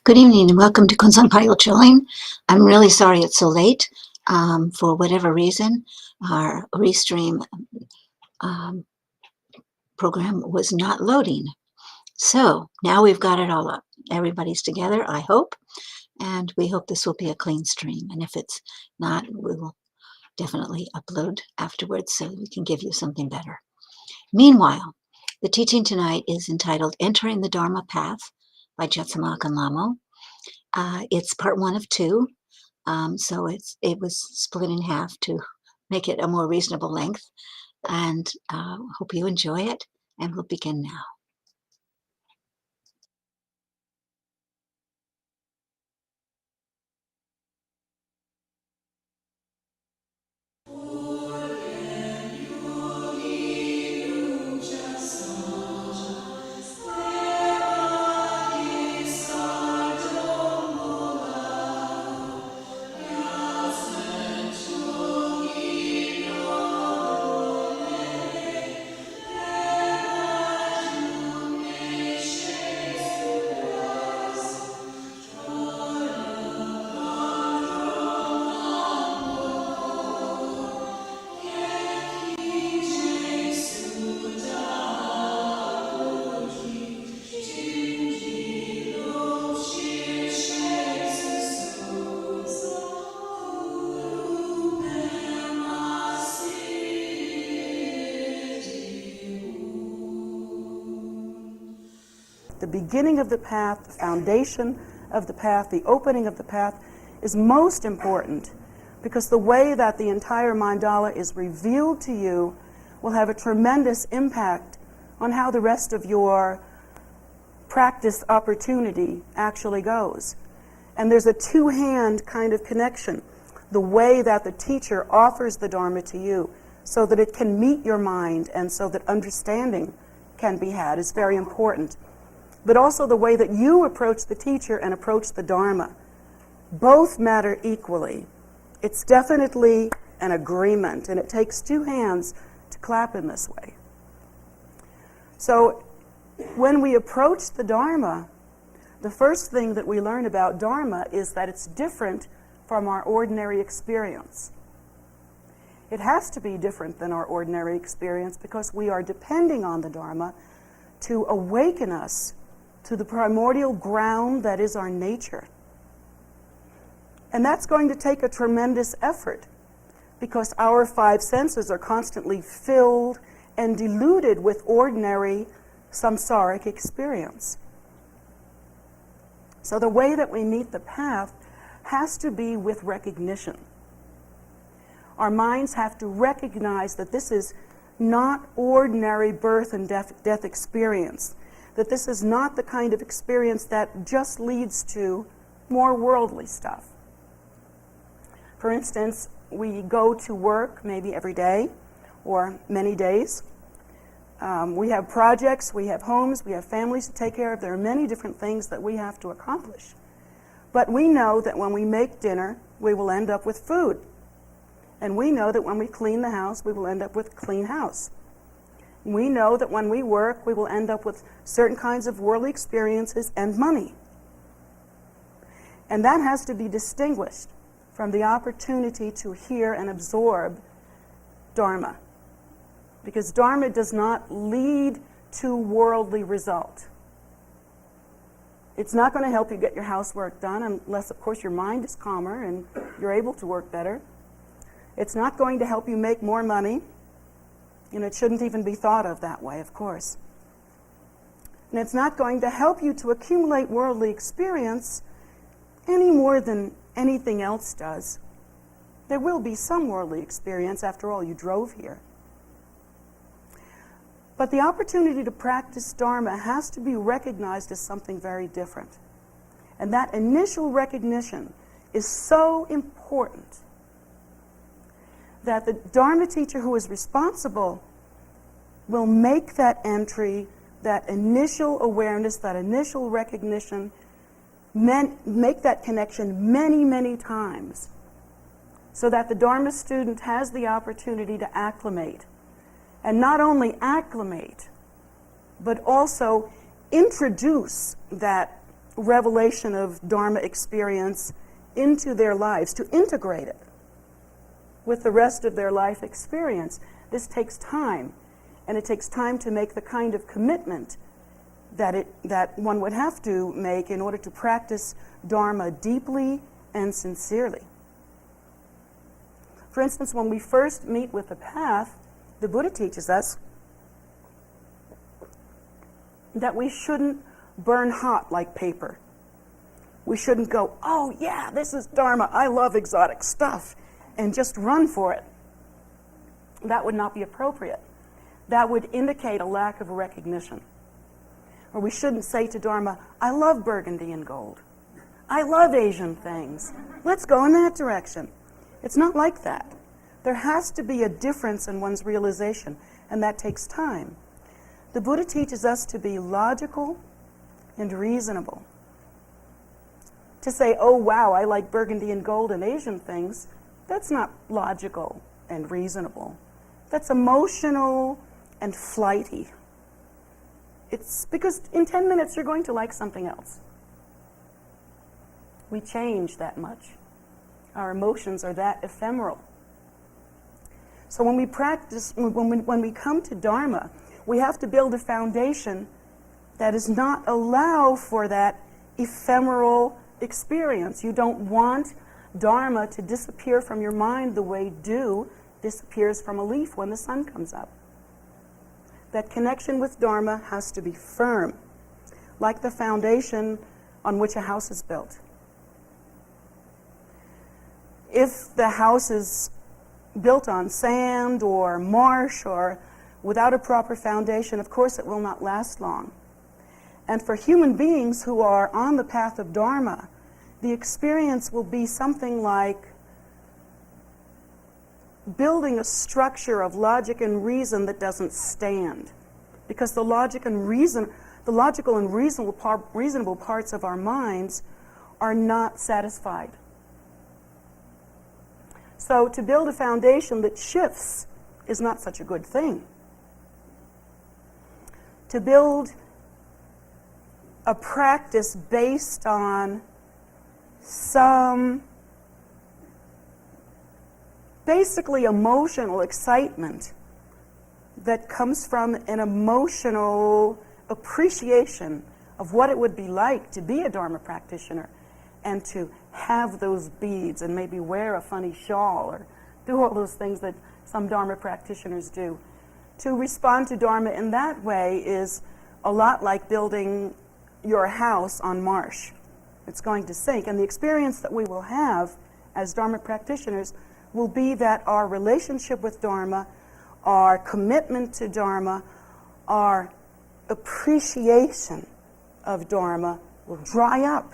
Good evening and welcome to Kunsan Pile Chilling. I'm really sorry it's so late. For whatever reason, our restream um, program was not loading. So now we've got it all up. Everybody's together, I hope, and we hope this will be a clean stream. And if it's not, we will definitely upload afterwards so we can give you something better. Meanwhile, the teaching tonight is entitled Entering the Dharma Path by Jetsunma and Lhamo. It's part one of two, so it was split in half to make it a more reasonable length, and hope you enjoy it, and we'll begin now. The beginning of the path, the foundation of the path, the opening of the path is most important because the way that the entire mandala is revealed to you will have a tremendous impact on how the rest of your practice opportunity actually goes. And there's a two-hand kind of connection. The way that the teacher offers the Dharma to you so that it can meet your mind and so that understanding can be had is very important. But also the way that you approach the teacher and approach the Dharma. Both matter equally. It's definitely an agreement, and it takes two hands to clap in this way. So when we approach the Dharma, the first thing that we learn about Dharma is that it's different from our ordinary experience. It has to be different than our ordinary experience because we are depending on the Dharma to awaken us to the primordial ground that is our nature. And that's going to take a tremendous effort because our five senses are constantly filled and diluted with ordinary samsaric experience. So the way that we meet the path has to be with recognition. Our minds have to recognize that this is not ordinary birth and death experience, that this is not the kind of experience that just leads to more worldly stuff. For instance, we go to work maybe every day or many days. We have projects, we have homes, we have families to take care of. There are many different things that we have to accomplish. But we know that when we make dinner, we will end up with food. And we know that when we clean the house, we will end up with a clean house. We know that when we work, we will end up with certain kinds of worldly experiences and money. And that has to be distinguished from the opportunity to hear and absorb Dharma. Because Dharma does not lead to worldly result. It's not going to help you get your housework done unless, of course, your mind is calmer and you're able to work better. It's not going to help you make more money. And it shouldn't even be thought of that way, of course. And it's not going to help you to accumulate worldly experience any more than anything else does. There will be some worldly experience, after all, you drove here. But the opportunity to practice Dharma has to be recognized as something very different. And that initial recognition is so important that the Dharma teacher who is responsible will make that entry, that initial awareness, that initial recognition, make that connection many, many times so that the Dharma student has the opportunity to acclimate. And not only acclimate, but also introduce that revelation of Dharma experience into their lives, to integrate it with the rest of their life experience. This takes time, and it takes time to make the kind of commitment that one would have to make in order to practice Dharma deeply and sincerely. For instance, when we first meet with the path, the Buddha teaches us that we shouldn't burn hot like paper. We shouldn't go, oh yeah, this is Dharma, I love exotic stuff, and just run for it. That would not be appropriate. That would indicate a lack of recognition. Or we shouldn't say to Dharma, I love burgundy and gold. I love Asian things. Let's go in that direction. It's not like that. There has to be a difference in one's realization, and that takes time. The Buddha teaches us to be logical and reasonable. To say, oh wow, I like burgundy and gold and Asian things, that's not logical and reasonable. That's emotional and flighty. It's because in 10 minutes you're going to like something else. We change that much. Our emotions are that ephemeral. So when we practice, when we come to Dharma, we have to build a foundation that does not allow for that ephemeral experience. You don't want Dharma to disappear from your mind the way dew disappears from a leaf when the sun comes up. That connection with Dharma has to be firm, like the foundation on which a house is built. If the house is built on sand or marsh or without a proper foundation, of course it will not last long. And for human beings who are on the path of Dharma, the experience will be something like building a structure of logic and reason that doesn't stand. Because the logical and reasonable parts of our minds are not satisfied. So to build a foundation that shifts is not such a good thing. To build a practice based on some basically emotional excitement that comes from an emotional appreciation of what it would be like to be a Dharma practitioner and to have those beads and maybe wear a funny shawl or do all those things that some Dharma practitioners do. To respond to Dharma in that way is a lot like building your house on marsh. It's going to sink, and the experience that we will have as Dharma practitioners will be that our relationship with Dharma, our commitment to Dharma, our appreciation of Dharma will dry up.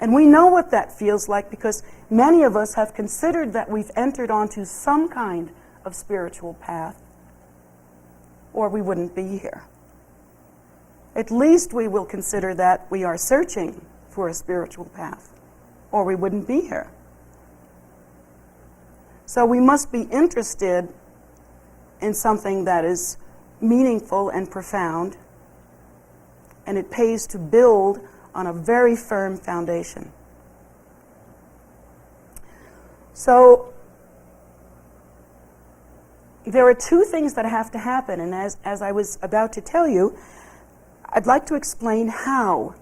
And we know what that feels like because many of us have considered that we've entered onto some kind of spiritual path, or we wouldn't be here. At least we will consider that we are searching for a spiritual path, or we wouldn't be here. So we must be interested in something that is meaningful and profound, and it pays to build on a very firm foundation. So there are two things that have to happen, and as I was about to tell you, I'd like to explain how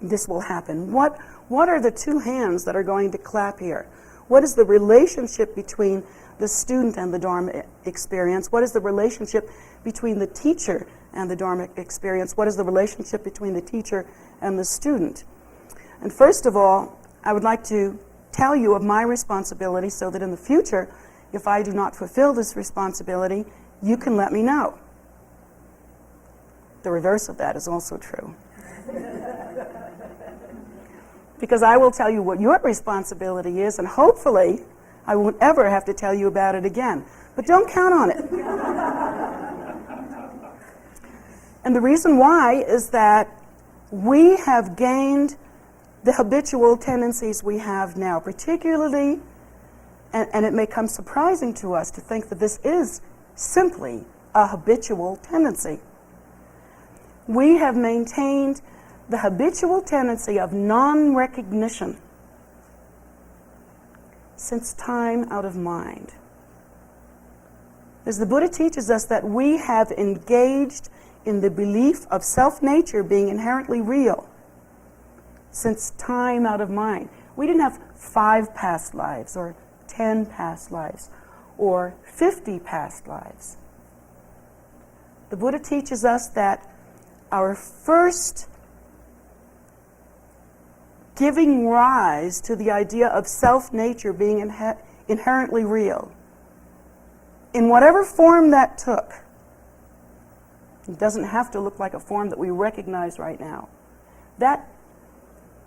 this will happen. What are the two hands that are going to clap here? What is the relationship between the student and the Dharma experience? What is the relationship between the teacher and the Dharma experience? What is the relationship between the teacher and the student? And first of all, I would like to tell you of my responsibility so that in the future, if I do not fulfill this responsibility, you can let me know. The reverse of that is also true. Because I will tell you what your responsibility is, and hopefully I won't ever have to tell you about it again. But don't count on it. And the reason why is that we have gained the habitual tendencies we have now, particularly, and it may come surprising to us to think that this is simply a habitual tendency. We have maintained the habitual tendency of non-recognition since time out of mind. As the Buddha teaches us that we have engaged in the belief of self-nature being inherently real since time out of mind. We didn't have 5 past lives or 10 past lives or 50 past lives. The Buddha teaches us that our first giving rise to the idea of self-nature being inherently real, in whatever form that took, it doesn't have to look like a form that we recognize right now, that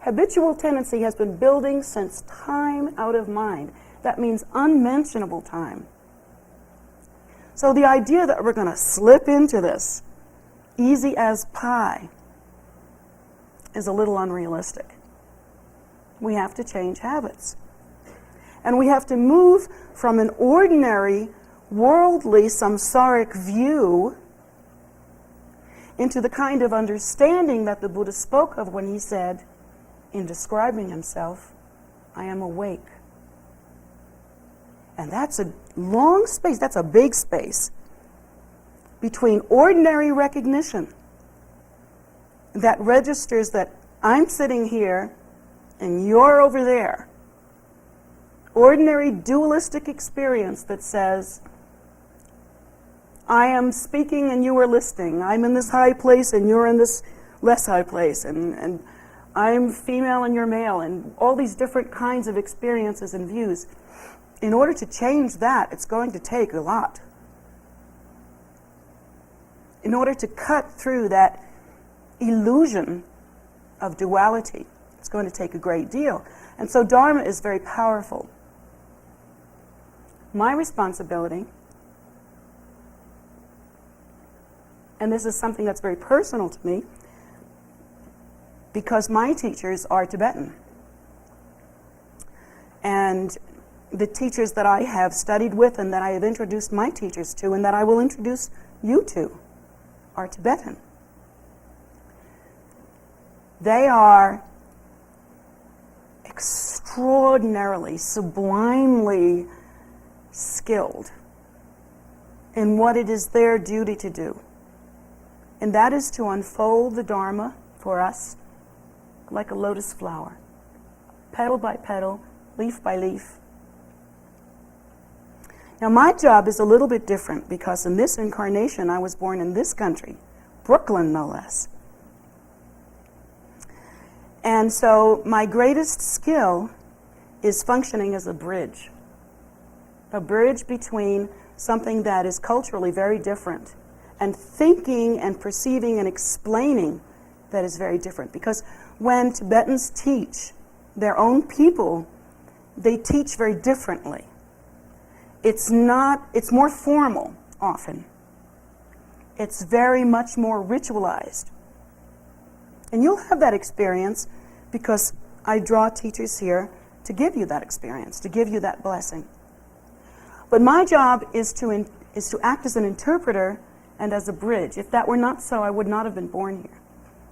habitual tendency has been building since time out of mind. That means unmentionable time. So the idea that we're going to slip into this easy as pie is a little unrealistic. We have to change habits. And we have to move from an ordinary, worldly, samsaric view into the kind of understanding that the Buddha spoke of when he said, in describing himself, I am awake. And that's a long space, that's a big space between ordinary recognition that registers that I'm sitting here and you're over there. Ordinary dualistic experience that says, I am speaking and you are listening. I'm in this high place and you're in this less high place. And I'm female and you're male. And all these different kinds of experiences and views. In order to change that, it's going to take a lot. In order to cut through that illusion of duality, it's going to take a great deal. And so Dharma is very powerful. My responsibility, and this is something that's very personal to me, because my teachers are Tibetan. And the teachers that I have studied with and that I have introduced my teachers to and that I will introduce you to are Tibetan. They are extraordinarily, sublimely skilled in what it is their duty to do. And that is to unfold the Dharma for us like a lotus flower, petal by petal, leaf by leaf. Now my job is a little bit different because in this incarnation I was born in this country, Brooklyn no less. And so my greatest skill is functioning as a bridge between something that is culturally very different and thinking and perceiving and explaining that is very different. Because when Tibetans teach their own people, they teach very differently. It's more formal often. It's very much more ritualized. And you'll have that experience because I draw teachers here to give you that experience, to give you that blessing. But my job is to act as an interpreter and as a bridge. If that were not so, I would not have been born here.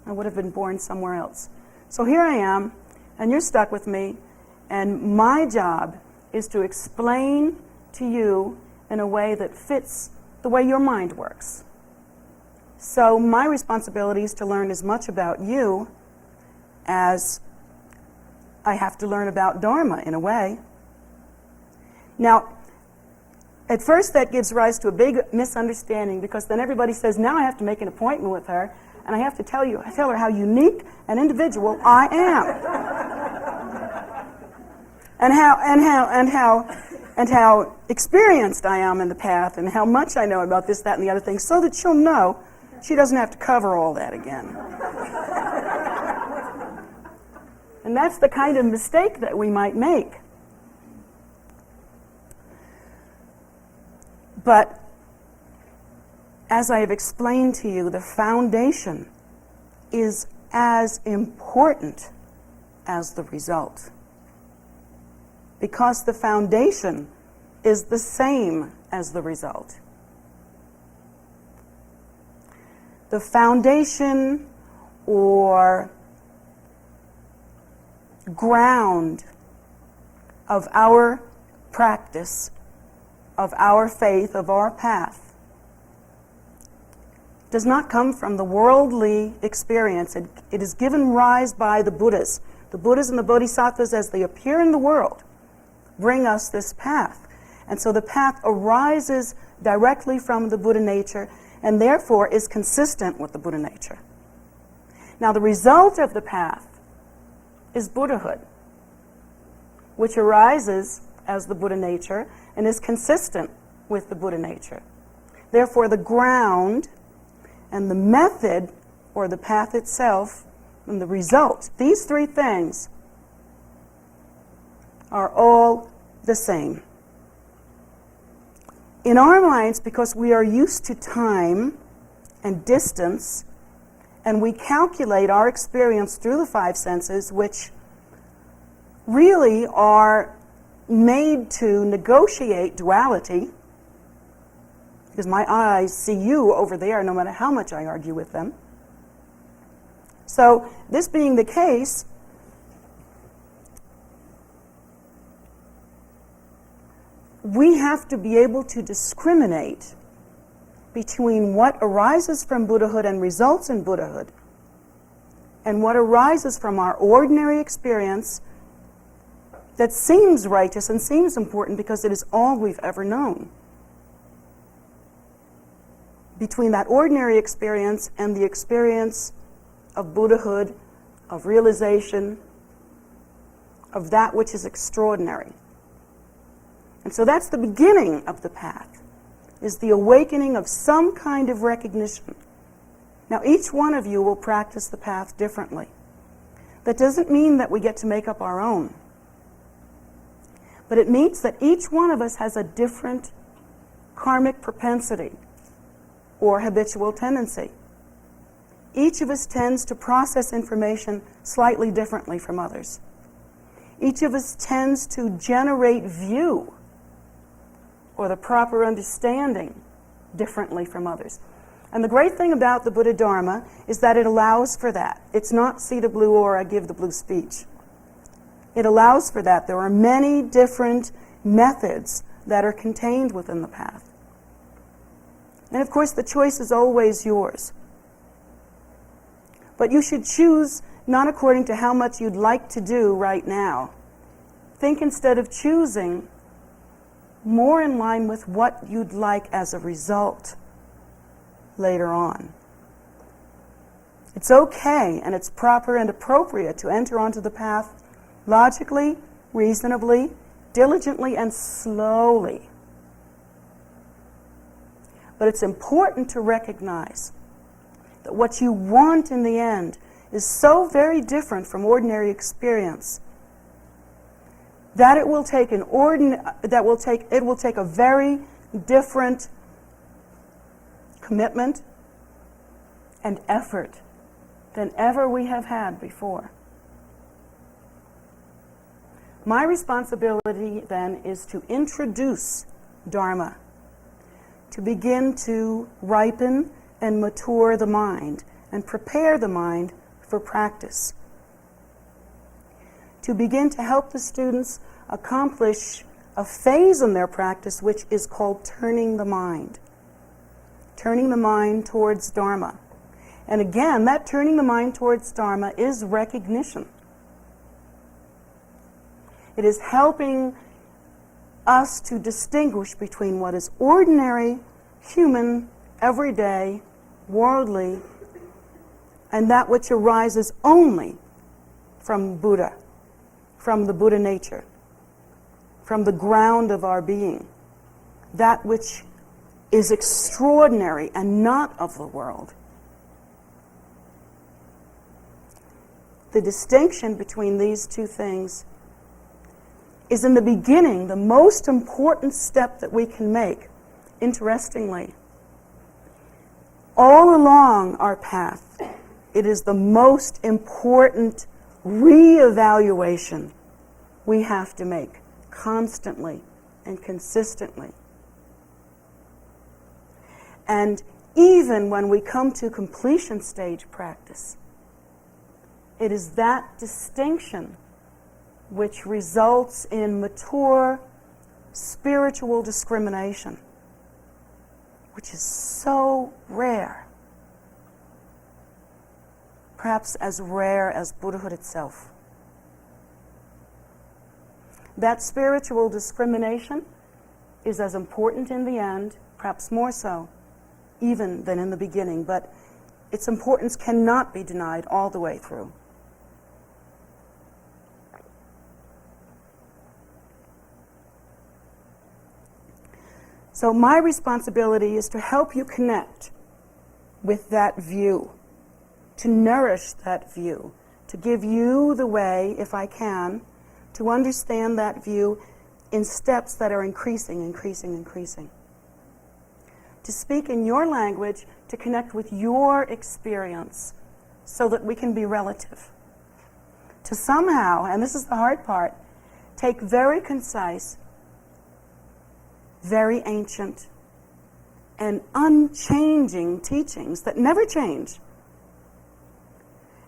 I would have been born somewhere else. So here I am, and you're stuck with me, and my job is to explain to you in a way that fits the way your mind works. So my responsibility is to learn as much about you as I have to learn about Dharma in a way. Now, at first that gives rise to a big misunderstanding because then everybody says, now I have to make an appointment with her and I have to tell her how unique and individual I am. and how experienced I am in the path and how much I know about this, that, and the other thing, so that she'll know she doesn't have to cover all that again. And that's the kind of mistake that we might make. But as I have explained to you, the foundation is as important as the result. Because the foundation is the same as the result. The foundation or ground of our practice, of our faith, of our path, does not come from the worldly experience. It is given rise by the Buddhas. The Buddhas and the Bodhisattvas, as they appear in the world, bring us this path. And so the path arises directly from the Buddha nature and therefore is consistent with the Buddha nature. Now the result of the path is Buddhahood, which arises as the Buddha nature and is consistent with the Buddha nature. Therefore the ground and the method, or the path itself, and the result, these three things are all the same. In our minds, because we are used to time and distance, and we calculate our experience through the five senses, which really are made to negotiate duality, because my eyes see you over there no matter how much I argue with them. So, this being the case, we have to be able to discriminate between what arises from Buddhahood and results in Buddhahood and what arises from our ordinary experience that seems righteous and seems important because it is all we've ever known. Between that ordinary experience and the experience of Buddhahood, of realization, of that which is extraordinary. And so that's the beginning of the path, is the awakening of some kind of recognition. Now each one of you will practice the path differently. That doesn't mean that we get to make up our own. But it means that each one of us has a different karmic propensity or habitual tendency. Each of us tends to process information slightly differently from others. Each of us tends to generate view or the proper understanding differently from others. And the great thing about the Buddha Dharma is that it allows for that. It's not see the blue or I give the blue speech. It allows for that. There are many different methods that are contained within the path. And of course the choice is always yours. But you should choose not according to how much you'd like to do right now. Think instead of choosing more in line with what you'd like as a result later on. It's okay and it's proper and appropriate to enter onto the path logically, reasonably, diligently, and slowly. But it's important to recognize that what you want in the end is so very different from ordinary experience that it will take a very different commitment and effort than ever we have had before. My responsibility then is to introduce Dharma, to begin to ripen and mature the mind and prepare the mind for practice, to begin to help the students accomplish a phase in their practice which is called turning the mind towards Dharma. And again, that turning the mind towards Dharma is recognition. It is helping us to distinguish between what is ordinary, human, everyday, worldly, and that which arises only from Buddha, from the Buddha nature, from the ground of our being, that which is extraordinary and not of the world. The distinction between these two things is in the beginning the most important step that we can make. Interestingly, all along our path, it is the most important re-evaluation we have to make constantly and consistently. And even when we come to completion stage practice, it is that distinction which results in mature spiritual discrimination, which is so rare, perhaps as rare as Buddhahood itself. That spiritual discrimination is as important in the end, perhaps more so, even than in the beginning, but its importance cannot be denied all the way through. So my responsibility is to help you connect with that view, to nourish that view, to give you the way, if I can, to understand that view in steps that are increasing, increasing, increasing. To speak in your language, to connect with your experience so that we can be relative. To somehow, and this is the hard part, take very concise, very ancient, and unchanging teachings that never change,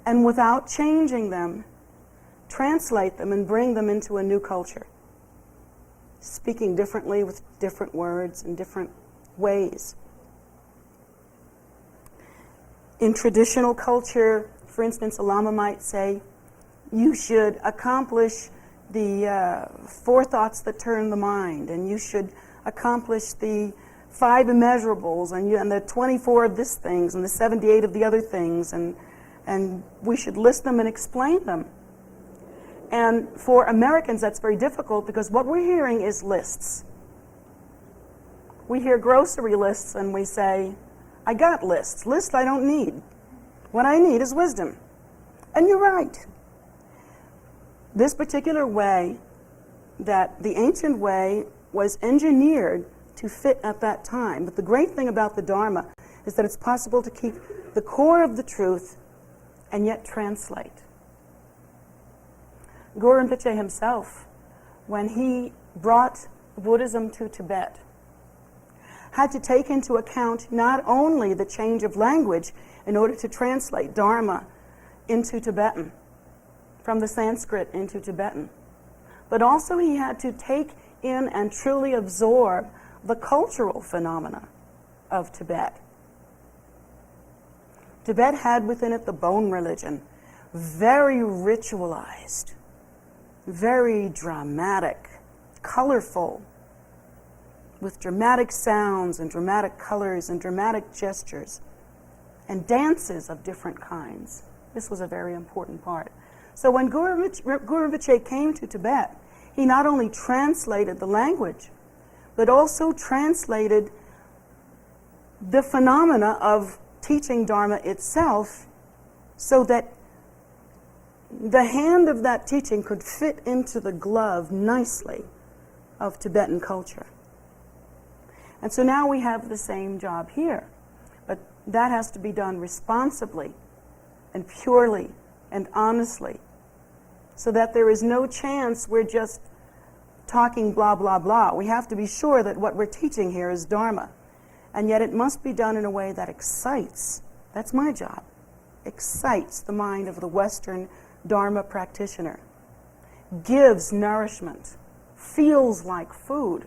and without changing them, translate them and bring them into a new culture, speaking differently with different words and different ways. In traditional culture, for instance, a Lhamo might say, you should accomplish the 4 thoughts that turn the mind, and you should accomplish the 5 immeasurables, and the 24 of this things, and the 78 of the other things, and we should list them and explain them. And for Americans, that's very difficult because what we're hearing is lists. We hear grocery lists and we say, I got lists. Lists I don't need. What I need is wisdom. And you're right. This particular way, that the ancient way, was engineered to fit at that time. But the great thing about the Dharma is that it's possible to keep the core of the truth and yet translate. Guru Rinpoche himself, when he brought Buddhism to Tibet, had to take into account not only the change of language in order to translate Dharma into Tibetan, from the Sanskrit into Tibetan, but also he had to take in and truly absorb the cultural phenomena of Tibet. Tibet had within it the bone religion, very ritualized, very dramatic, colorful, with dramatic sounds and dramatic colors and dramatic gestures, and dances of different kinds. This was a very important part. So when Guru Rinpoche came to Tibet, he not only translated the language, but also translated the phenomena of teaching Dharma itself so that the hand of that teaching could fit into the glove nicely of Tibetan culture. And so now we have the same job here, but that has to be done responsibly and purely and honestly, so that there is no chance we're just talking blah, blah, blah. We have to be sure that what we're teaching here is Dharma, and yet it must be done in a way that excites, that's my job, excites the mind of the Western Dharma practitioner, gives nourishment, feels like food.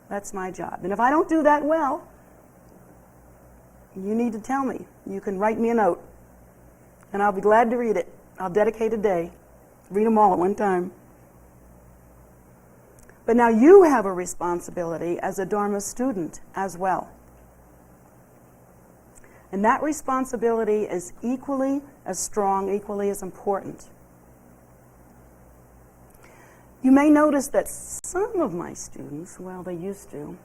That's my job. And if I don't do that well, you need to tell me. You can write me a note, and I'll be glad to read it. I'll dedicate a day. Read them all at one time. But now you have a responsibility as a Dharma student as well. And that responsibility is equally as strong, equally as important. You may notice that some of my students, well, they used to,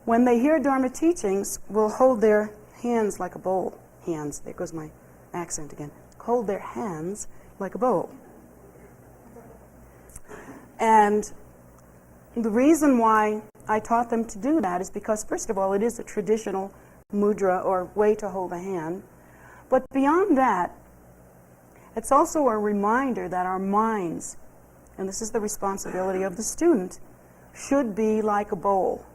when they hear Dharma teachings, will hold their hands like a bowl. Hands, there goes my accent again. Hold their hands like a bowl. And the reason why I taught them to do that is because, first of all, it is a traditional mudra or way to hold a hand. But beyond that, it's also a reminder that our minds, and this is the responsibility of the student, should be like a bowl.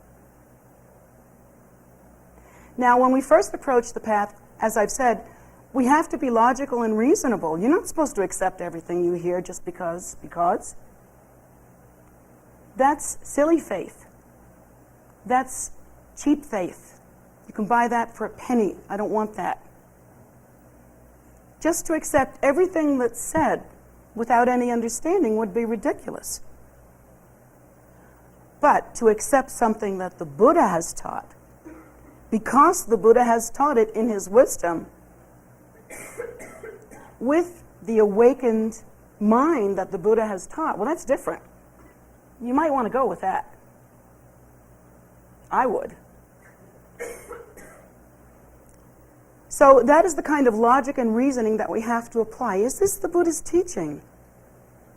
Now, when we first approach the path, as I've said, We have to be logical and reasonable. You're not supposed to accept everything you hear just because. That's silly faith. That's cheap faith. You can buy that for a penny. I don't want that. Just to accept everything that's said without any understanding would be ridiculous. But to accept something that the Buddha has taught, because the Buddha has taught it in his wisdom, with the awakened mind that the Buddha has taught, well, that's different. You might want to go with that. I would. So that is the kind of logic and reasoning that we have to apply. Is this the Buddha's teaching?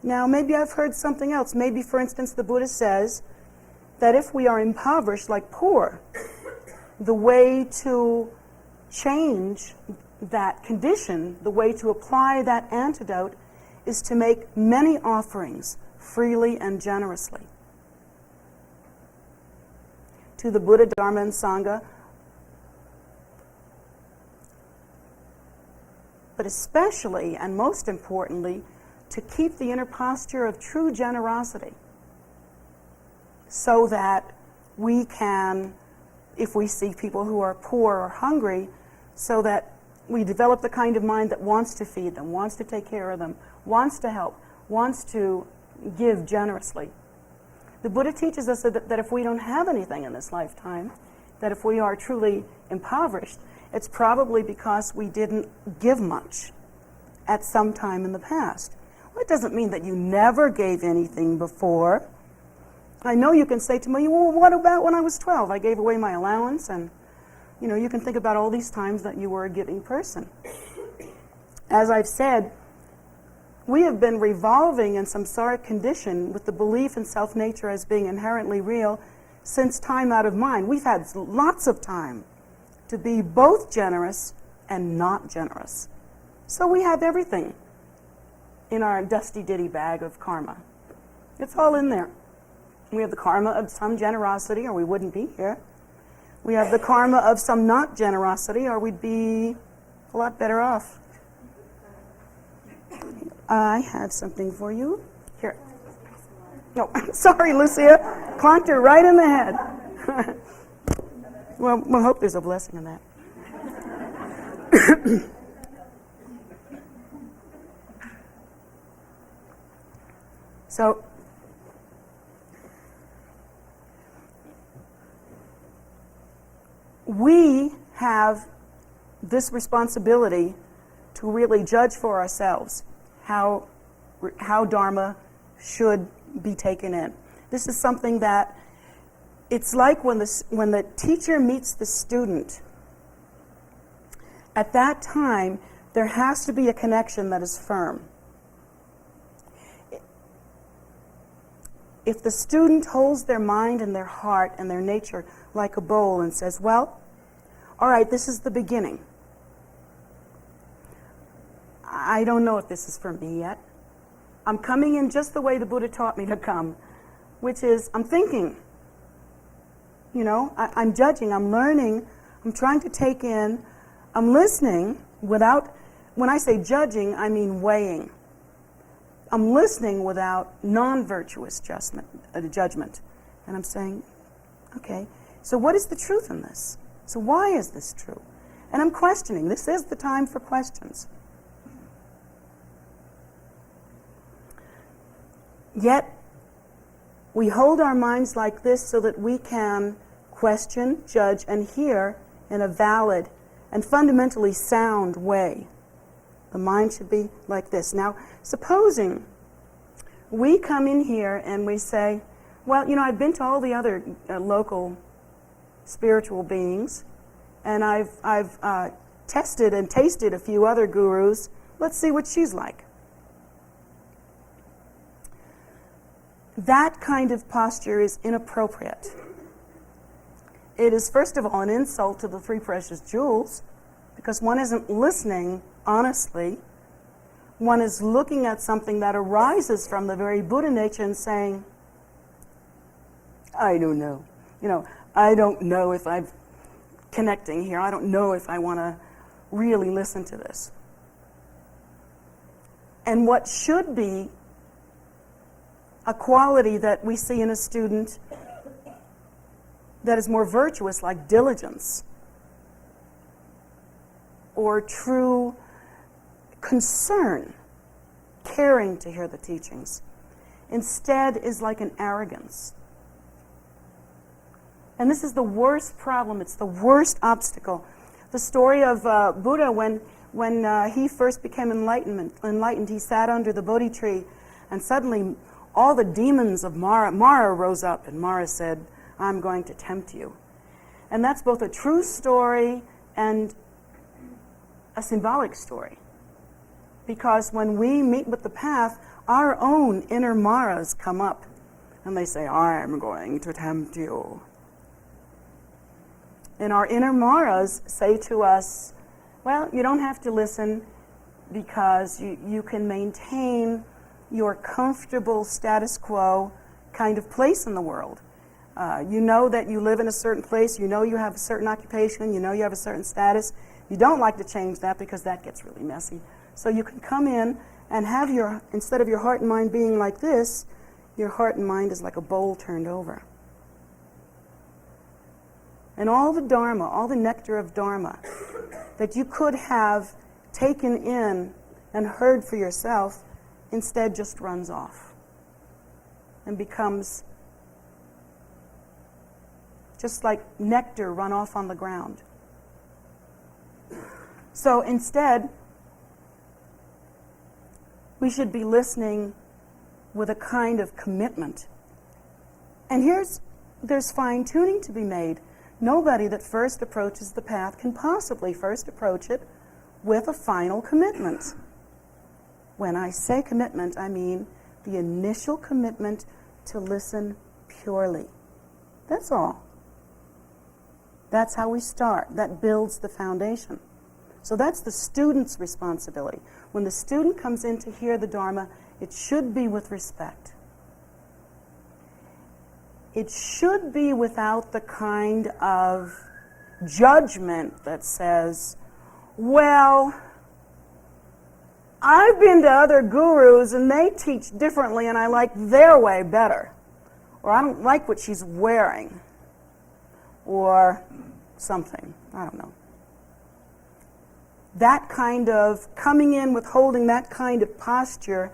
Now, maybe I've heard something else. Maybe, for instance, the Buddha says that if we are impoverished, like poor, the way to change that condition, the way to apply that antidote, is to make many offerings freely and generously to the Buddha, Dharma, and Sangha, but especially and most importantly, to keep the inner posture of true generosity so that we can, if we see people who are poor or hungry, so that we develop the kind of mind that wants to feed them, wants to take care of them, wants to help, wants to give generously. The Buddha teaches us that if we don't have anything in this lifetime, that if we are truly impoverished, it's probably because we didn't give much at some time in the past. Well, it doesn't mean that you never gave anything before. I know you can say to me, well, what about when I was 12? I gave away my allowance, and you can think about all these times that you were a giving person. As I've said, we have been revolving in samsaric condition with the belief in self-nature as being inherently real since time out of mind. We've had lots of time to be both generous and not generous. So we have everything in our dusty ditty bag of karma. It's all in there. We have the karma of some generosity, or we wouldn't be here. We have the karma of some not generosity, or we'd be a lot better off. I have something for you. Here. No, sorry, Lucia. Clonked her right in the head. Well, we'll hope there's a blessing in that. So, we have this responsibility to really judge for ourselves how Dharma should be taken in. This is something that it's like when the teacher meets the student. At that time, there has to be a connection that is firm. If the student holds their mind and their heart and their nature like a bowl and says, well, all right, this is the beginning. I don't know if this is for me yet. I'm coming in just the way the Buddha taught me to come, which is I'm thinking. I'm judging, I'm learning, I'm trying to take in, I'm listening without, when I say judging, I mean weighing. I'm listening without non-virtuous judgment. And I'm saying, okay, so what is the truth in this? So why is this true? And I'm questioning. This is the time for questions. Yet, we hold our minds like this so that we can question, judge, and hear in a valid and fundamentally sound way. The mind should be like this. Now, supposing we come in here and we say, well, I've been to all the other local spiritual beings, and I've tested and tasted a few other gurus. Let's see what she's like. That kind of posture is inappropriate. It is, first of all, an insult to the three precious jewels, because one isn't listening honestly. One is looking at something that arises from the very Buddha nature and saying, I don't know. I don't know if I'm connecting here. I don't know if I want to really listen to this. And what should be a quality that we see in a student that is more virtuous, like diligence, or true concern, caring to hear the teachings, instead is like an arrogance. And this is the worst problem. It's the worst obstacle. The story of Buddha, when he first became enlightened, he sat under the Bodhi tree, and suddenly all the demons of Mara rose up, and Mara said, "I'm going to tempt you." And that's both a true story and a symbolic story. Because when we meet with the path, our own inner Maras come up, and they say, "I'm going to tempt you." And our inner Maras say to us, well, you don't have to listen because you can maintain your comfortable status quo kind of place in the world. You know that you live in a certain place, you know you have a certain occupation, you know you have a certain status. You don't like to change that because that gets really messy. So you can come in and have instead of your heart and mind being like this, your heart and mind is like a bowl turned over. And all the Dharma, all the nectar of Dharma that you could have taken in and heard for yourself, instead just runs off and becomes just like nectar run off on the ground. So instead, we should be listening with a kind of commitment. And there's fine-tuning to be made. Nobody that first approaches the path can possibly first approach it with a final commitment. When I say commitment, I mean the initial commitment to listen purely. That's all. That's how we start. That builds the foundation. So that's the student's responsibility. When the student comes in to hear the Dharma, it should be with respect. It should be without the kind of judgment that says, well, I've been to other gurus and they teach differently and I like their way better. Or I don't like what she's wearing. Or something. I don't know. That kind of coming in with holding that kind of posture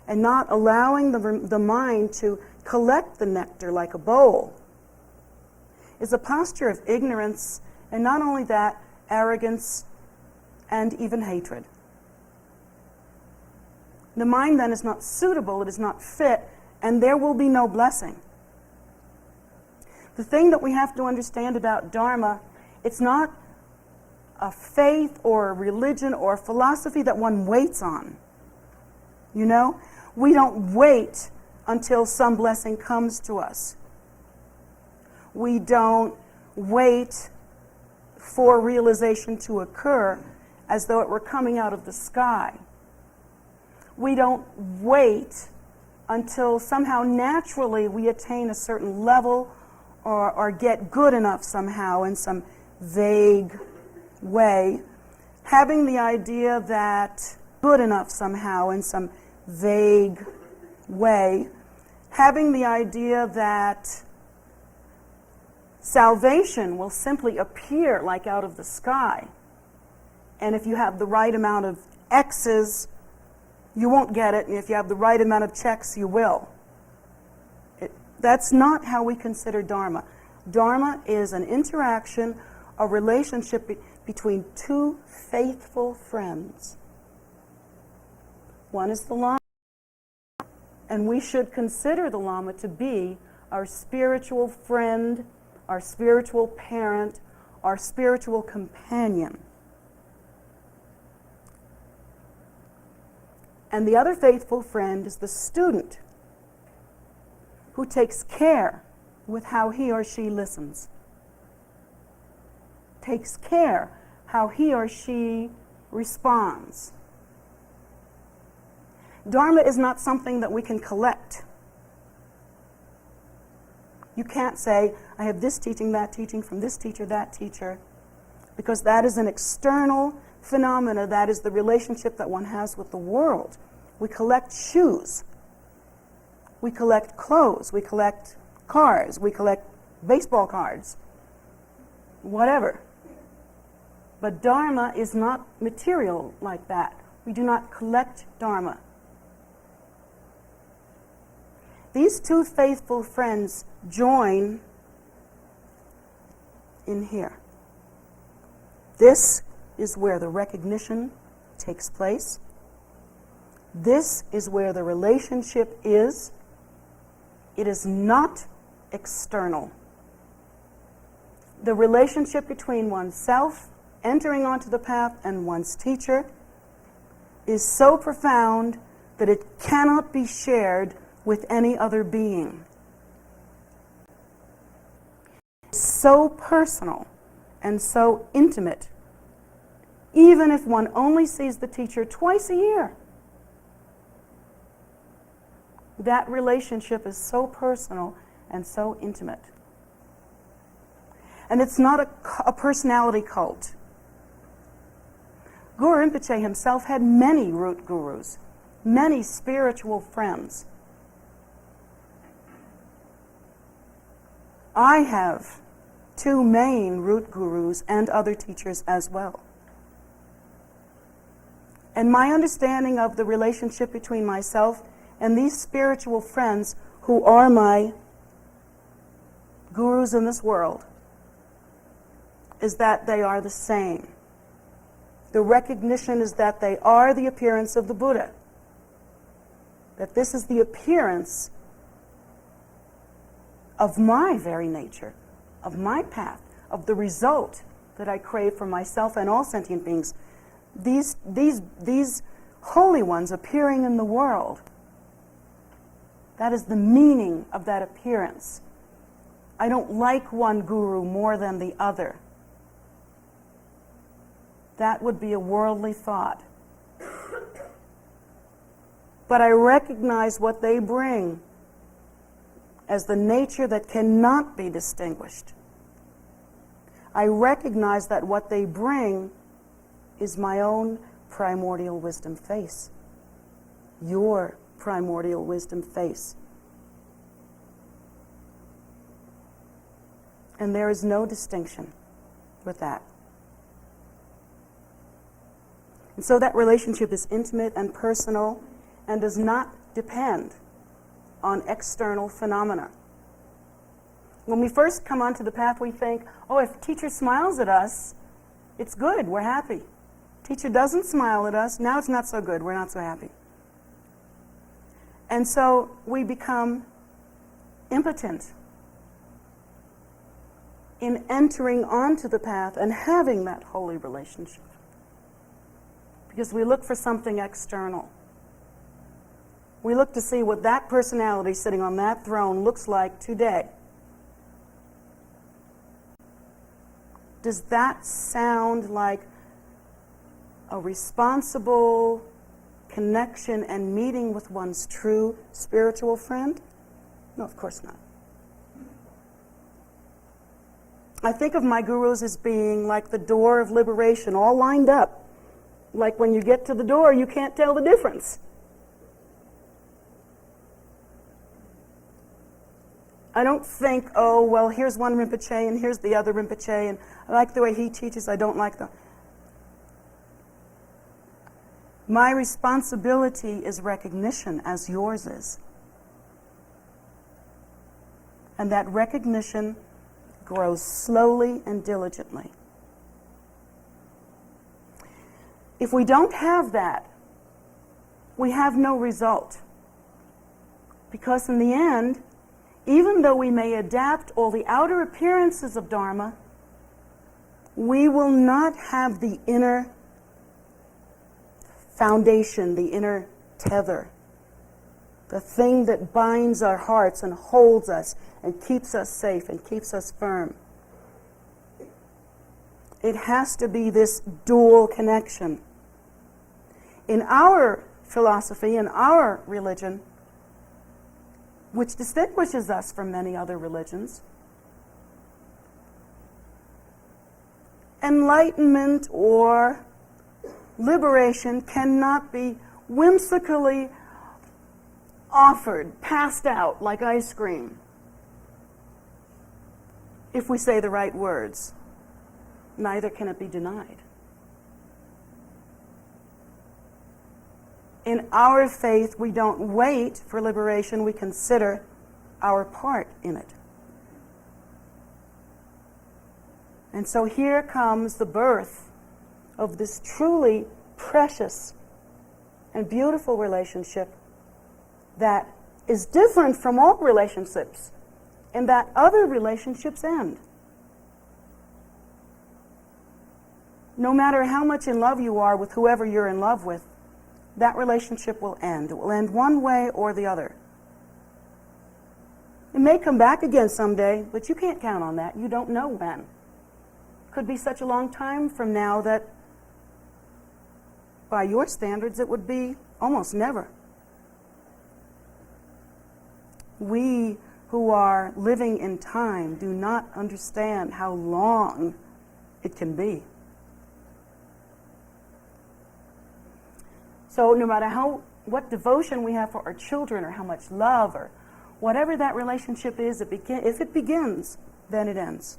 and not allowing the mind to collect the nectar like a bowl is a posture of ignorance, and not only that, arrogance and even hatred. The mind then is not suitable, it is not fit, and there will be no blessing. The thing that we have to understand about Dharma, it's not a faith or a religion or a philosophy that one waits on. You know? We don't wait until some blessing comes to us. We don't wait for realization to occur as though it were coming out of the sky. We don't wait until somehow naturally we attain a certain level or get good enough somehow in some vague way, having the idea that good enough somehow in some vague way, having the idea that salvation will simply appear like out of the sky. And if you have the right amount of X's, you won't get it, and if you have the right amount of checks, you will. That's not how we consider Dharma. Dharma is an interaction, a relationship between two faithful friends. One is the Lhamo, and we should consider the Lhamo to be our spiritual friend, our spiritual parent, our spiritual companion. And the other faithful friend is the student, who takes care with how he or she listens, takes care how he or she responds. Dharma is not something that we can collect. You can't say, I have this teaching, that teaching, from this teacher, that teacher, because that is an external phenomena, that is the relationship that one has with the world. We collect shoes. We collect clothes. We collect cars. We collect baseball cards. Whatever. But Dharma is not material like that. We do not collect Dharma. These two faithful friends join in here. This is where the recognition takes place. This is where the relationship is. It is not external. The relationship between oneself entering onto the path and one's teacher is so profound that it cannot be shared with any other being. It's so personal and so intimate, even if one only sees the teacher twice a year. That relationship is so personal and so intimate. And it's not a personality cult. Guru Rinpoche himself had many root gurus, many spiritual friends. I have two main root gurus and other teachers as well. And my understanding of the relationship between myself and these spiritual friends who are my gurus in this world is that they are the same. The recognition is that they are the appearance of the Buddha. That this is the appearance of my very nature, of my path, of the result that I crave for myself and all sentient beings. These holy ones appearing in the world, that is the meaning of that appearance. I don't like one guru more than the other. That would be a worldly thought. But I recognize what they bring as the nature that cannot be distinguished. I recognize that what they bring is my own primordial wisdom face. Your primordial wisdom face. And there is no distinction with that. And so that relationship is intimate and personal and does not depend on external phenomena. When we first come onto the path, we think, oh, if teacher smiles at us, it's good, we're happy. Teacher doesn't smile at us, now it's not so good, we're not so happy. And so we become impotent in entering onto the path and having that holy relationship. Because we look for something external. We look to see what that personality sitting on that throne looks like today. Does that sound like a responsible connection and meeting with one's true spiritual friend? No, of course not. I think of my gurus as being like the door of liberation, all lined up. Like when you get to the door, you can't tell the difference. I don't think, oh, well, here's one Rinpoche and here's the other Rinpoche, and I like the way he teaches, I don't like the... My responsibility is recognition, as yours is. And that recognition grows slowly and diligently. If we don't have that, we have no result. Because in the end, even though we may adapt all the outer appearances of Dharma, we will not have the inner foundation, the inner tether, the thing that binds our hearts and holds us and keeps us safe and keeps us firm. It has to be this dual connection. In our philosophy, in our religion, which distinguishes us from many other religions, enlightenment or liberation cannot be whimsically offered, passed out like ice cream, if we say the right words. Neither can it be denied. In our faith, we don't wait for liberation, we consider our part in it. And so here comes the birth of this truly precious and beautiful relationship that is different from all relationships, and that other relationships end. No matter how much in love you are with whoever you're in love with, that relationship will end. It will end one way or the other. It may come back again someday, but you can't count on that. You don't know when. Could be such a long time from now that, by your standards, it would be almost never. We who are living in time do not understand how long it can be. So no matter what devotion we have for our children, or how much love, or whatever that relationship is, if it begins, then it ends.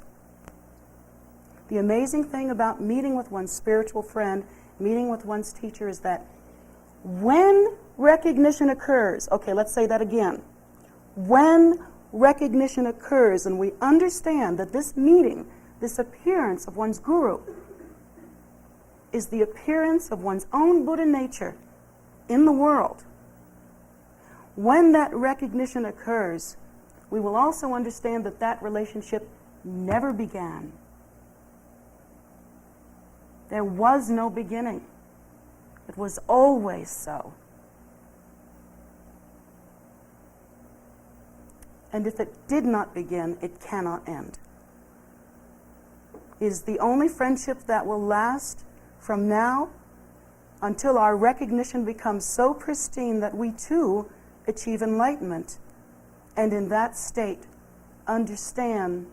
The amazing thing about meeting with one's spiritual friend, meeting with one's teacher, is that when recognition occurs, okay, let's say that again. When recognition occurs and we understand that this meeting, this appearance of one's guru, is the appearance of one's own Buddha nature in the world, when that recognition occurs, we will also understand that that relationship never began. There was no beginning. It was always so. And if it did not begin, it cannot end. It is the only friendship that will last from now until our recognition becomes so pristine that we too achieve enlightenment, and in that state understand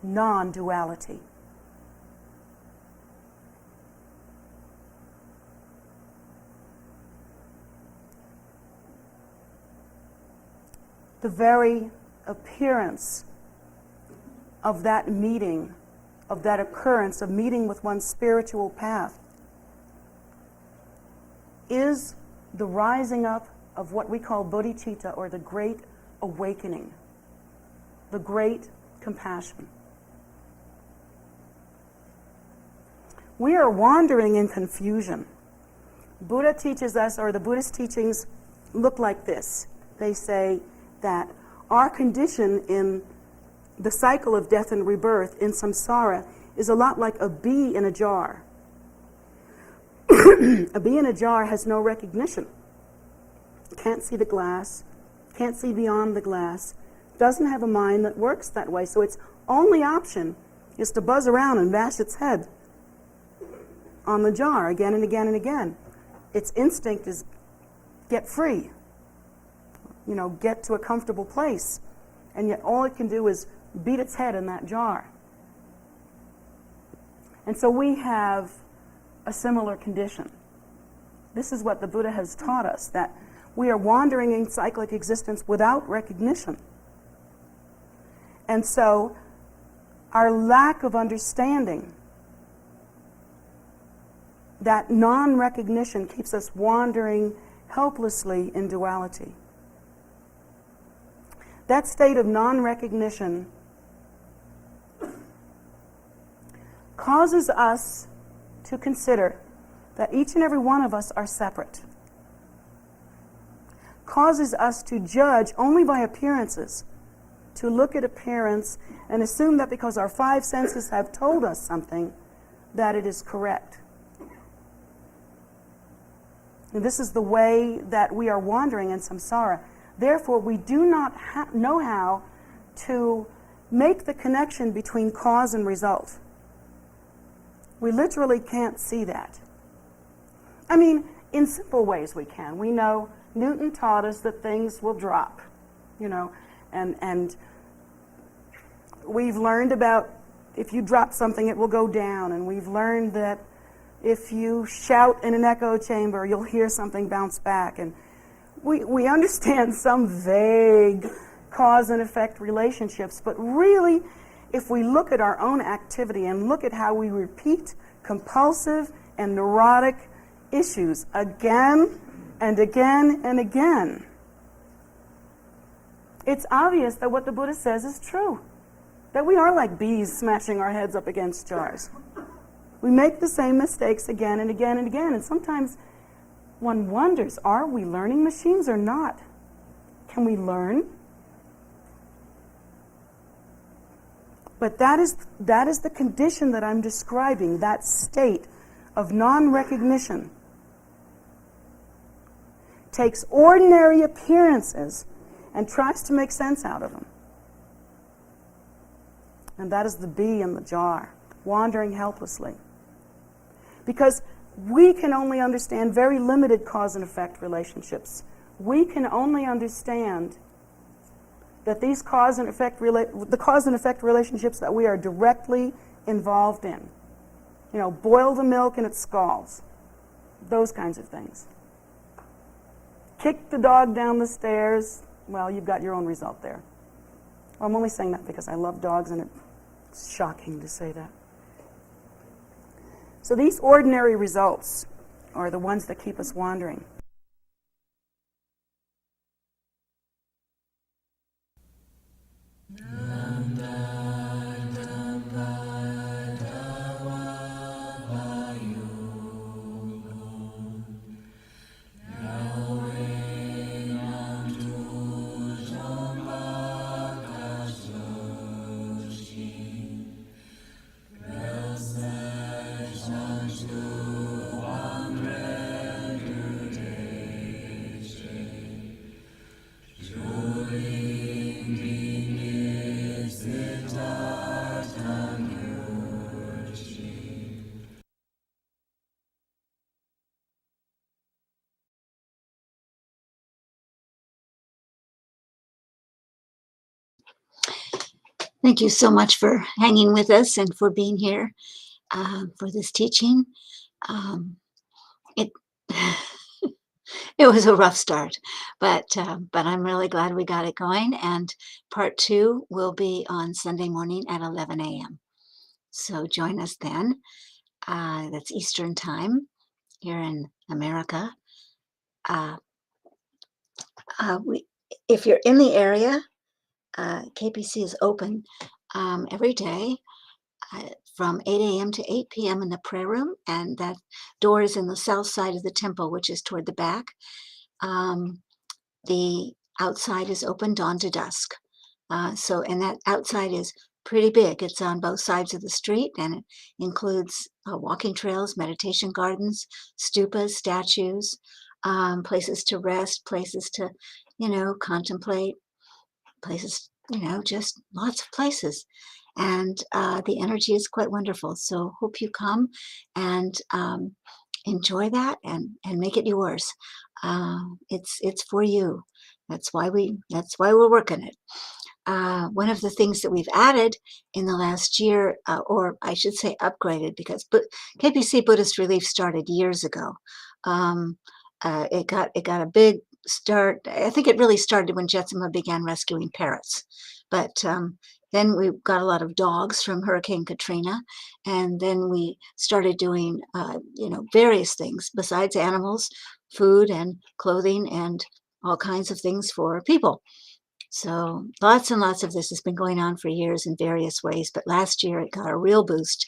non-duality. The very appearance of that meeting, of that occurrence of meeting with one's spiritual path, is the rising up of what we call bodhicitta, or the great awakening, the great compassion. We are wandering in confusion. Buddha teaches us, or the Buddhist teachings look like this. They say that our condition in the cycle of death and rebirth, in samsara, is a lot like a bee in a jar. A bee in a jar has no recognition. Can't see the glass, can't see beyond the glass, doesn't have a mind that works that way. So its only option is to buzz around and bash its head on the jar again and again and again. Its instinct is get free, get to a comfortable place. And yet all it can do is beat its head in that jar. And so we have a similar condition. This is what the Buddha has taught us, that we are wandering in cyclic existence without recognition. And so our lack of understanding, that non-recognition, keeps us wandering helplessly in duality. That state of non-recognition causes us to consider that each and every one of us are separate. Causes us to judge only by appearances, to look at appearance and assume that because our five senses have told us something, that it is correct. And this is the way that we are wandering in samsara. Therefore, we do not know how to make the connection between cause and result. We literally can't see that. I mean, in simple ways we can. We know Newton taught us that things will drop, and we've learned about if you drop something, it will go down, and we've learned that If you shout in an echo chamber, you'll hear something bounce back. And we understand some vague cause and effect relationships, but really, if we look at our own activity and look at how we repeat compulsive and neurotic issues again and again and again, it's obvious that what the Buddha says is true, that we are like bees smashing our heads up against jars. We make the same mistakes again and again and again, and sometimes one wonders, are we learning machines or not? Can we learn? But that is the condition that I'm describing, that state of non-recognition. Takes ordinary appearances and tries to make sense out of them. And that is the bee in the jar, wandering helplessly. Because we can only understand very limited cause and effect relationships. We can only understand that these cause and effect relationships that we are directly involved in. You know, boil the milk and it scalds. Those kinds of things. Kick the dog down the stairs. Well, you've got your own result there. Well, I'm only saying that because I love dogs and it's shocking to say that. So these ordinary results are the ones that keep us wandering. Thank you so much for hanging with us and for being here for this teaching. It it was a rough start, but I'm really glad we got it going. And part 2 will be on Sunday morning at 11 a.m. So join us then. That's Eastern time here in America. If you're in the area, KPC is open every day from 8 a.m. to 8 p.m. in the prayer room, and that door is in the south side of the temple, which is toward the back. The outside is open dawn to dusk. And that outside is pretty big. It's on both sides of the street, and it includes walking trails, meditation gardens, stupas, statues, places to rest, places to, contemplate, places, just lots of places. And the energy is quite wonderful. So hope you come and enjoy that and make it yours. It's for you. That's why we're working it. One of the things that we've added in the last year, or I should say upgraded, because KPC Buddhist Relief started years ago. It got a big start. I think it really started when Jetsunma began rescuing parrots. But then we got a lot of dogs from Hurricane Katrina, and then we started doing, various things besides animals, food and clothing and all kinds of things for people. So lots and lots of this has been going on for years in various ways, but last year it got a real boost,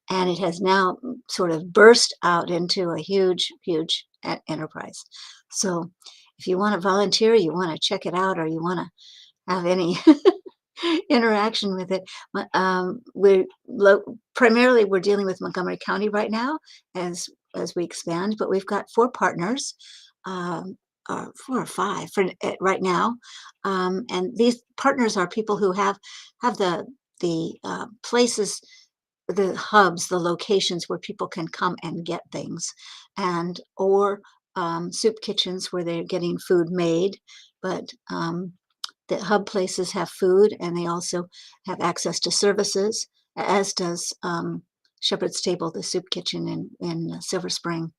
and it has now sort of burst out into a huge, huge enterprise. So if you want to volunteer, you want to check it out, or you want to have any interaction with it, primarily we're dealing with Montgomery County right now as we expand, but we've got 4 partners. 4 or 5 for right now, and these partners are people who have the places, the hubs, the locations where people can come and get things, and or soup kitchens where they're getting food made, but the hub places have food, and they also have access to services, as does Shepherd's Table, the soup kitchen in Silver Spring.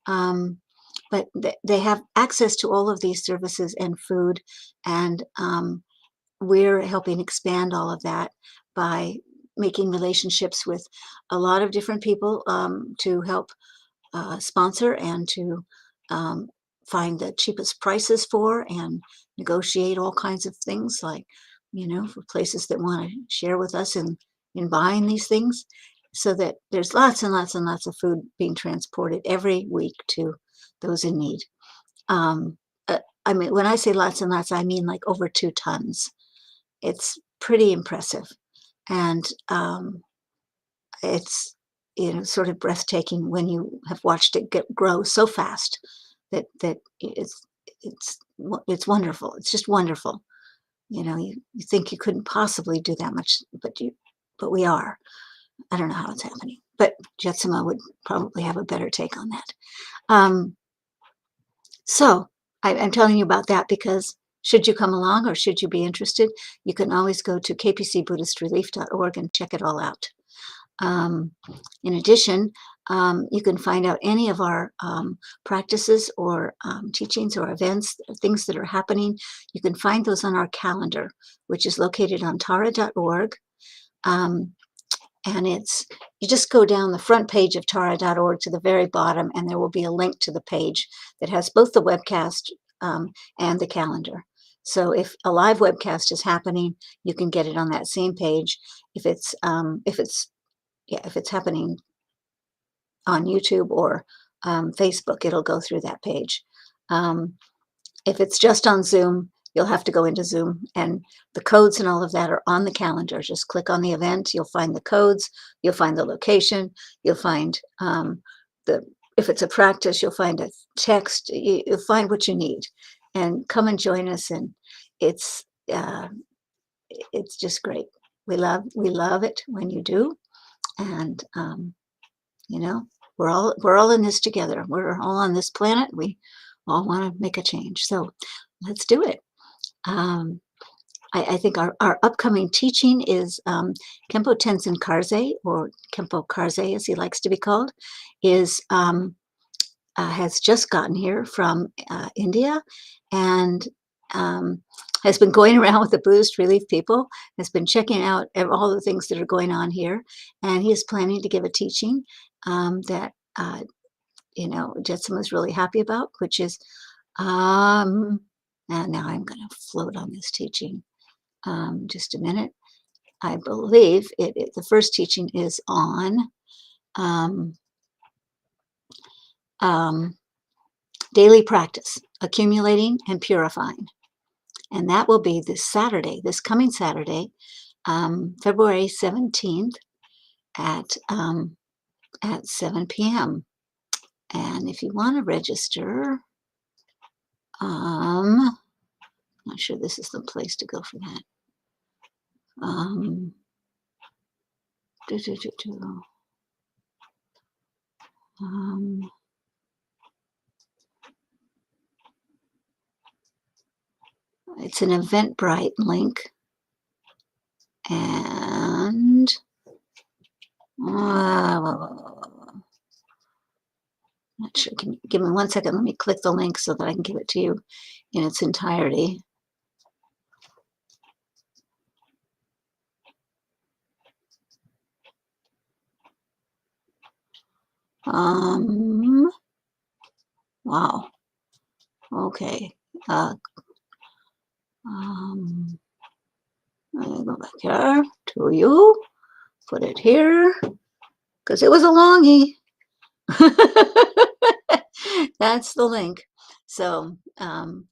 Um, but they have access to all of these services and food, and we're helping expand all of that by making relationships with a lot of different people to help sponsor and to um, find the cheapest prices for and negotiate all kinds of things, like, for places that want to share with us in buying these things, so that there's lots and lots and lots of food being transported every week to those in need. Um, I mean, when I say lots and lots, I mean like over 2 tons. It's pretty impressive. And it's, sort of breathtaking when you have watched it grow so fast that it's wonderful. It's just wonderful. You think you couldn't possibly do that much, but we are. I don't know how it's happening, but Jetsunma would probably have a better take on that. Um, so I'm telling you about that because should you come along or should you be interested, you can always go to kpcbuddhistrelief.org and check it all out. In addition, you can find out any of our practices or teachings or events, things that are happening. You can find those on our calendar, which is located on tara.org. And you just go down the front page of tara.org to the very bottom, and there will be a link to the page that has both the webcast and the calendar. So if a live webcast is happening, you can get it on that same page. If it's happening on YouTube or Facebook, it'll go through that page. If it's just on Zoom, you'll have to go into Zoom, and the codes and all of that are on the calendar. Just click on the event, you'll find the codes, you'll find the location, you'll find if it's a practice, you'll find a text, you'll find what you need, and come and join us. And it's just great. We love it when you do. And we're all in this together. We're all on this planet. We all want to make a change. So let's do it. I think our upcoming teaching is Khenpo Tenzin Karze, or Khenpo Karze as he likes to be called, has just gotten here from India, and has been going around with the Buddhist relief people, has been checking out all the things that are going on here, and he is planning to give a teaching that Jetsunma is really happy about, which is, and now I'm going to float on this teaching. Just a minute. I believe the first teaching is on daily practice, accumulating and purifying. And that will be this coming Saturday, February 17th at 7 p.m. And if you want to register, not sure this is the place to go for that. It's an Eventbrite link, and not sure. Can you give me 1 second? Let me click the link so that I can give it to you in its entirety. Wow. Okay. Let me go back here to you. Put it here because it was a longie. That's the link. So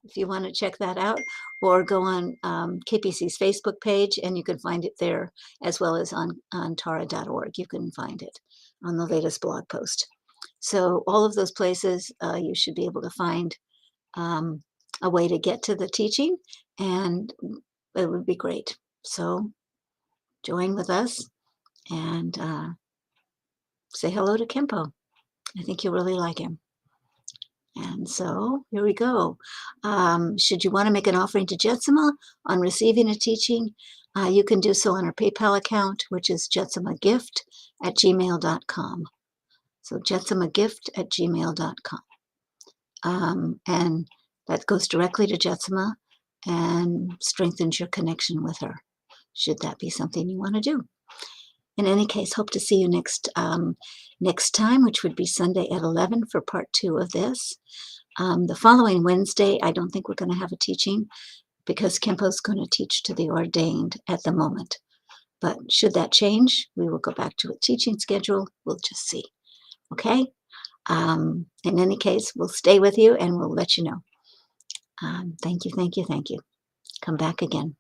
if you want to check that out, or go on KPC's Facebook page, and you can find it there, as well as on tara.org. You can find it on the latest blog post. So all of those places, you should be able to find a way to get to the teaching, and it would be great. So join with us and say hello to Khenpo. I think you'll really like him. And so here we go. Should you want to make an offering to Jetsunma on receiving a teaching, You can do so on our PayPal account, which is jetsummagift@gmail.com. So jetsummagift@gmail.com. And that goes directly to Jetsuma and strengthens your connection with her, should that be something you want to do. In any case, hope to see you next time, which would be Sunday at 11 for part 2 of this. The following Wednesday, I don't think we're going to have a teaching because Kempo's going to teach to the ordained at the moment. But should that change, we will go back to a teaching schedule. We'll just see. Okay? In any case, we'll stay with you and we'll let you know. Thank you, thank you, thank you. Come back again.